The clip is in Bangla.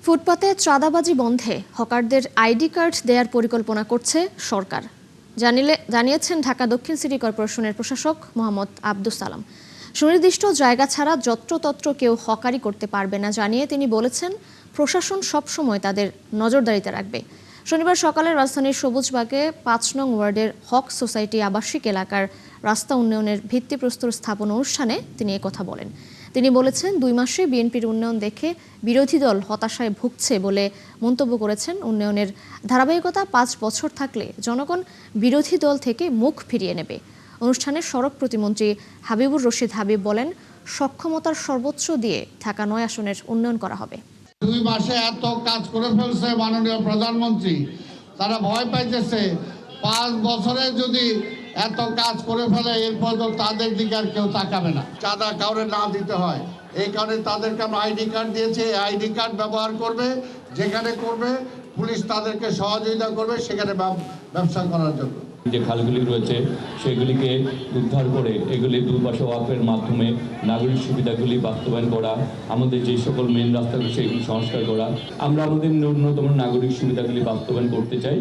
ফুটপাতে চাঁদাবাজি বন্ধে হকারদের আইডি কার্ড দেওয়ার পরিকল্পনা করছে সরকার জানিয়েছেন ঢাকা দক্ষিণ সিটি কর্পোরেশনের প্রশাসক মোহাম্মদ আব্দুস সালাম। সুনির্দিষ্ট জায়গা ছাড়া যত্রতত্র কেউ হকারি করতে পারবে না জানিয়ে তিনি বলেছেন, প্রশাসন সবসময় তাদের নজরদারিতে রাখবে। শনিবার সকালে রাজধানীর সবুজবাগে ৫ নং ওয়ার্ডের হক সোসাইটি আবাসিক এলাকার রাস্তা উন্নয়নের ভিত্তিপ্রস্তর স্থাপন অনুষ্ঠানে তিনি একথা বলেন। তিনি বলেছেন, ২ মাসে বিএনপির উন্নয়ন দেখে বিরোধী দল হতাশায় ভুগছে বলে মন্তব্য করেছেন। উন্নয়নের ধারাবাহিকতা ৫ বছর থাকলে জনগণ বিরোধী দল থেকে মুখ ফিরিয়ে নেবে। অনুষ্ঠানে সড়ক প্রতিমন্ত্রী হাবিবুর রশিদ হাবিব বলেন, সক্ষমতার সর্বোচ্চ দিয়ে ঢাকা ৯ আসনের উন্নয়ন করা হবে। ২ মাসে এত কাজ করে ফেলছে মাননীয় প্রধানমন্ত্রী, তারা ভয় পাইতেছে ৫ বছরে যদি এত কাজ করে ফেলে এরপর তো তাদের দিকে আর কেউ তাকাবে না। চাঁদা কাউরে না দিতে হয়, এই কারণে তাদেরকে আমরা আইডি কার্ড দিয়েছে। আইডি কার্ড ব্যবহার করবে, যেখানে করবে পুলিশ তাদেরকে সহযোগিতা করবে সেখানে ব্যবসা করার জন্য। যে খালগুলি রয়েছে সেগুলিকে উদ্ধার করে এগুলি দুপাশে ওয়াকওয়ের মাধ্যমে নাগরিক সুবিধাগুলি বাস্তবায়ন করা, আমাদের যে সকল মেন রাস্তাগুলি সেগুলি সংস্কার করা, আমরা আমাদের ন্যূনতম নাগরিক সুবিধাগুলি বাস্তবায়ন করতে চাই।